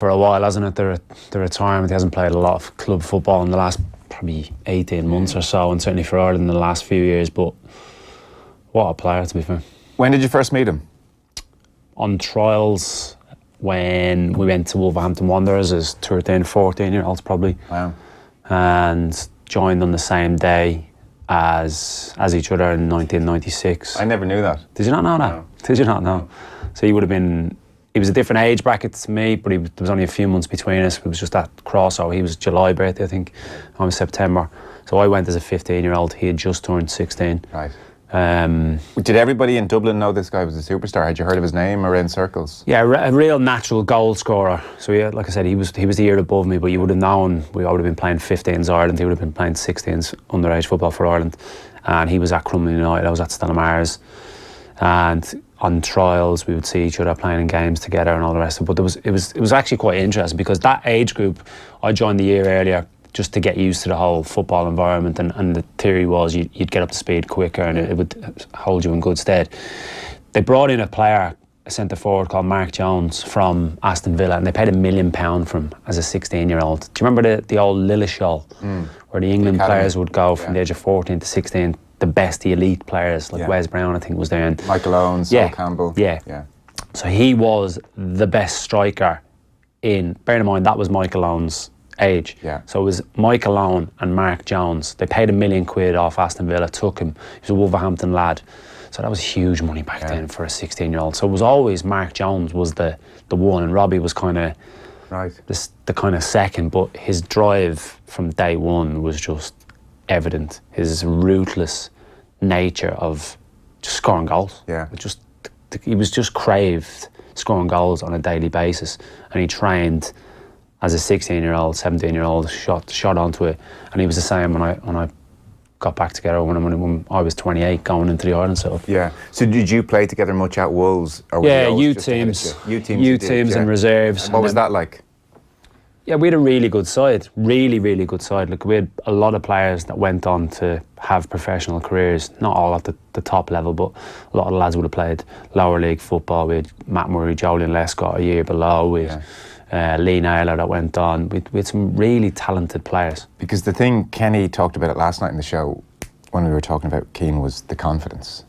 for a while, hasn't it? The retirement. He hasn't played a lot of club football in the last probably 18 months or so, and certainly for Ireland in the last few years. But what a player, to be fair. When did you first meet him? On trials when we went to Wolverhampton Wanderers as 13, 14-year-olds probably. Wow. And joined on the same day as each other in 1996. I never knew that. Did you not know that? No. Did you not know? So he would have been... He was a different age bracket to me, but there was only a few months between us. It was just that crossover. He was July birthday, I think. I was September. So I went as a 15-year-old. He had just turned 16. Right. Did everybody in Dublin know this guy was a superstar? Had you heard of his name around circles? Yeah, a real natural goal scorer. So yeah, like I said, he was the year above me, but you would have known I would have been playing 15s Ireland. He would have been playing 16s underage football for Ireland. And he was at Crumlin United. I was at Stella Maris. And on trials, we would see each other playing in games together and all the rest of it. But it was actually quite interesting because that age group, I joined the year earlier just to get used to the whole football environment, and the theory was you'd get up to speed quicker and it would hold you in good stead. They brought in a player, a centre forward called Mark Jones from Aston Villa, and they paid £1 million for him as a 16-year-old. Do you remember the old Lilleshall, where the England players would go from the age of 14 to 16? The best, the elite players, like Wes Brown, I think, was there. And Michael Owens, Sol Campbell. Yeah. So he was the best striker in... Bearing in mind, that was Michael Owens' age. Yeah. So it was Michael Owen and Mark Jones. They paid £1 million off Aston Villa, took him. He was a Wolverhampton lad. So that was huge money back then for a 16-year-old. So it was always Mark Jones was the one, and Robbie was kind of the kind of second. But his drive from day one was just evident. His ruthless nature of just scoring goals. Yeah. He was just craved scoring goals on a daily basis, and he trained as a 16-year-old, 17-year-old, shot onto it, and he was the same when I got back together when I was 28 going into the Ireland setup. Yeah. So did you play together much at Wolves? Or youth teams and reserves. And what was that like? Yeah, we had a really good side, really good side. Like, we had a lot of players that went on to have professional careers, not all at the top level, but a lot of the lads would have played lower league football. We had Matt Murray, Jolyon Lescott a year below. We had Lee Naylor that went on. We had some really talented players. Because the thing Kenny talked about it last night in the show when we were talking about Keane was the confidence.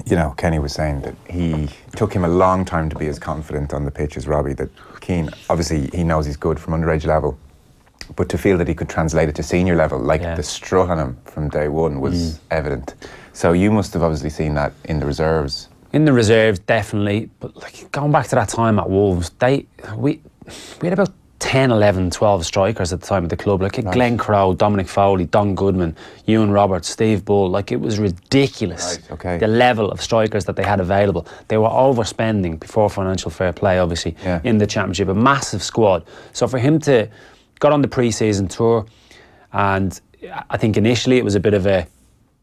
You know, Kenny was saying that he took him a long time to be as confident on the pitch as Robbie, that Keane, obviously he knows he's good from underage level, but to feel that he could translate it to senior level, like the strut on him from day one was evident. So you must have obviously seen that in the reserves. In the reserves, definitely. But like, going back to that time at Wolves, we had about 10, 11, 12 strikers at the time at the club. Like Glenn Crowe, Dominic Foley, Don Goodman, Ewan Roberts, Steve Bull. Like, it was ridiculous. The level of strikers that they had available. They were overspending before financial fair play, obviously, in the Championship. A massive squad. So for him to got on the pre-season tour, and I think initially it was a bit of a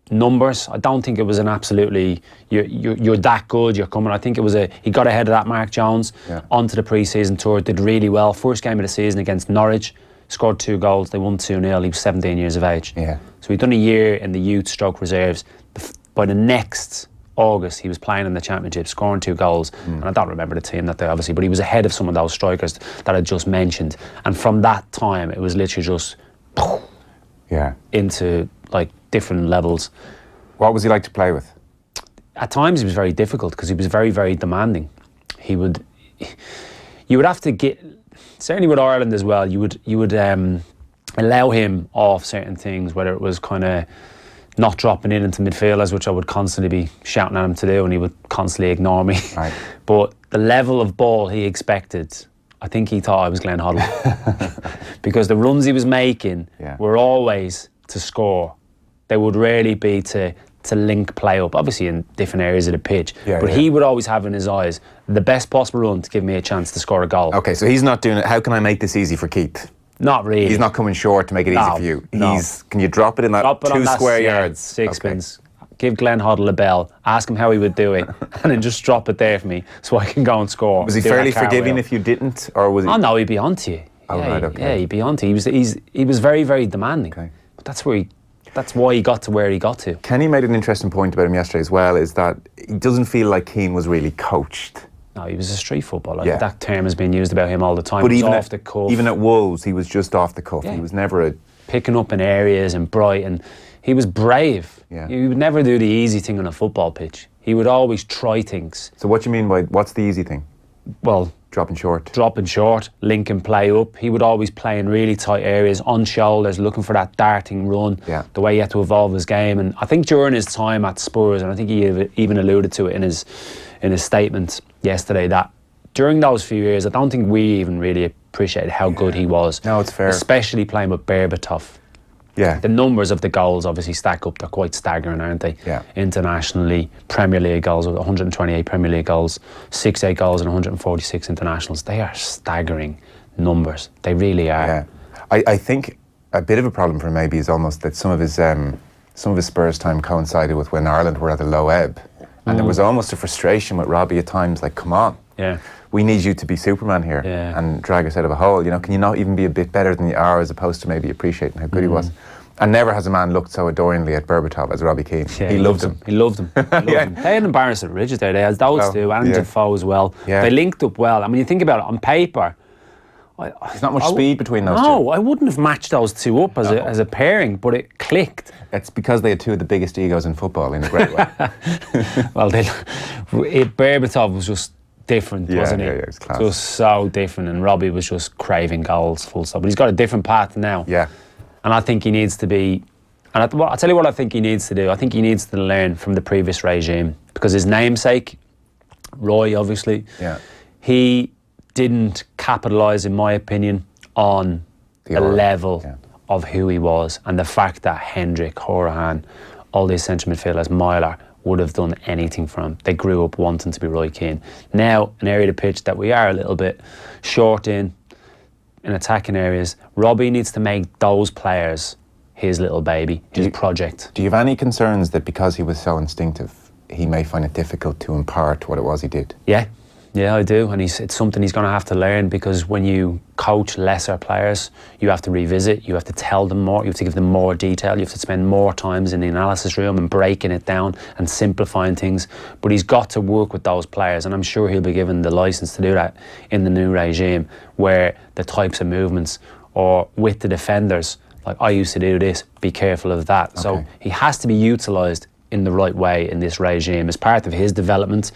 numbers. I don't think it was an absolutely you're that good, you're coming. I think it was he got ahead of that Mark Jones onto the pre-season tour, did really well. First game of the season against Norwich, scored 2 goals, they won 2-0. He was 17 years of age. So he'd done a year in the youth stroke reserves. By the next August, he was playing in the Championship, scoring 2 goals. And I don't remember the team that day, obviously, but he was ahead of some of those strikers that I just mentioned. And from that time, it was literally just into like different levels. What was he like to play with? At times he was very difficult because he was very, very demanding. You would have to get, certainly with Ireland as well, you would allow him off certain things, whether it was kind of not dropping into midfielders, which I would constantly be shouting at him to do, and he would constantly ignore me. But the level of ball he expected, I think he thought I was Glenn Hoddle. Because the runs he was making were always to score. They would rarely be to link play up, obviously in different areas of the pitch. But he would always have in his eyes the best possible run to give me a chance to score a goal. Okay, so he's not doing it. How can I make this easy for Keith? Not really. He's not coming short to make it easy for you. Can you drop it in that 2 square yards? Sixpence. Give Glenn Hoddle a bell, ask him how he would do it, and then just drop it there for me so I can go and score. Was he fairly forgiving if you didn't, or was he? Oh no, he'd be onto you. Yeah, he'd be onto you. He was very, very demanding. But that's why he got to where he got to. Kenny made an interesting point about him yesterday as well, is that he doesn't feel like Keane was really coached. No, he was a street footballer. Yeah. That term has been used about him all the time. But He was even off the cuff. even at Wolves, he was just off the cuff. Yeah. He was never a... Picking up in areas and bright, and he was brave. Yeah. He would never do the easy thing on a football pitch. He would always try things. So what do you mean by, what's the easy thing? Well, Dropping short. dropping short, linking play up. He would always play in really tight areas, on shoulders, looking for that darting run, Yeah. the way he had to evolve his game. And I think during his time at Spurs, and I think he even alluded to it in his statement yesterday, that during those few years, I don't think we even really appreciated how good he was. No, it's fair. Especially playing with Berbatov. Yeah. The numbers of the goals obviously stack up. They're quite staggering, aren't they? Yeah. Internationally, Premier League goals, 128 Premier League goals, 68 goals and 146 internationals. They are staggering numbers. They really are. Yeah. I think a bit of a problem for him maybe is almost that some of his Spurs time coincided with when Ireland were at a low ebb. And there was almost a frustration with Robbie at times, like, come on. Yeah. We need you to be Superman here and drag us out of a hole. You know, can you not even be a bit better than you are, as opposed to maybe appreciating how good he was? And never has a man looked so adoringly at Berbatov as Robbie Keane. Yeah, he loved him. He loved him. They had embarrassed at Ridges there. They had those two, and Defoe as well. Yeah. They linked up well. I mean, you think about it, on paper, There's not much speed between those two. No, I wouldn't have matched those two up as a pairing, but it clicked. It's because they had two of the biggest egos in football in a great way. Well, Berbatov was just different, wasn't he? Yeah, it was class. Just so different, and Robbie was just craving goals, full stop. But he's got a different path now. Yeah. And I think he needs to be... And I'll tell you what I think he needs to do. I think he needs to learn from the previous regime, because his namesake, Roy, obviously, he didn't capitalise, in my opinion, on the level of who he was, and the fact that Hendrick, Horahan, all these central midfielders, Myler, would have done anything for him. They grew up wanting to be Roy Keane. Now, an area of the pitch that we are a little bit short in attacking areas, Robbie needs to make those players his little baby, his project. Do you have any concerns that because he was so instinctive, he may find it difficult to impart what it was he did? Yeah, I do, and it's something he's going to have to learn, because when you coach lesser players, you have to revisit, you have to tell them more, you have to give them more detail, you have to spend more times in the analysis room and breaking it down and simplifying things. But he's got to work with those players, and I'm sure he'll be given the licence to do that in the new regime, where the types of movements, or with the defenders, like, I used to do this, be careful of that. Okay. So he has to be utilised in the right way in this regime as part of his development.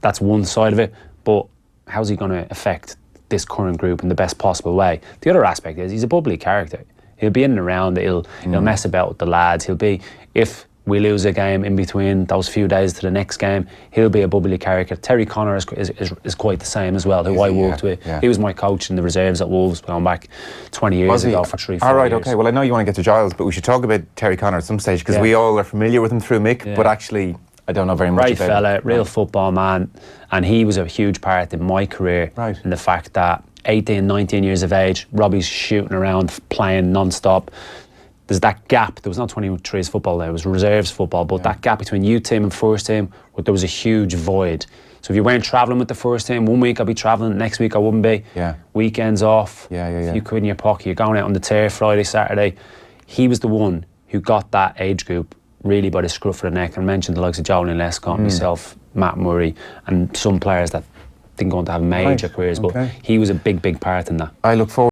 That's one side of it, but how's he going to affect this current group in the best possible way? The other aspect is he's a bubbly character. He'll be in and around, he'll mess about with the lads. He'll be, if we lose a game in between those few days to the next game, he'll be a bubbly character. Terry Connor is quite the same as well, who I worked with. Yeah. He was my coach in the reserves at Wolves going back 20 years ago for 3-4 years. All right, okay. Well, I know you want to get to Giles, but we should talk about Terry Connor at some stage, because we all are familiar with him through Mick, but actually I don't know very much about him. Great fella, real football man, and he was a huge part in my career. Right. In the fact that 18, 19 years of age, Robbie's shooting around, playing non-stop. There's that gap. There was not 23s football there, it was reserves football, but that gap between youth team and first team, there was a huge void. So if you weren't travelling with the first team, one week I'd be travelling, next week I wouldn't be. Yeah. Weekends off, a few quid in your pocket, you're going out on the tear Friday, Saturday. He was the one who got that age group really by the scruff of the neck, and mentioned the likes of Jolene Lescott, myself, Matt Murray, and some players that didn't go on to have major careers, but he was a big part in that. I look forward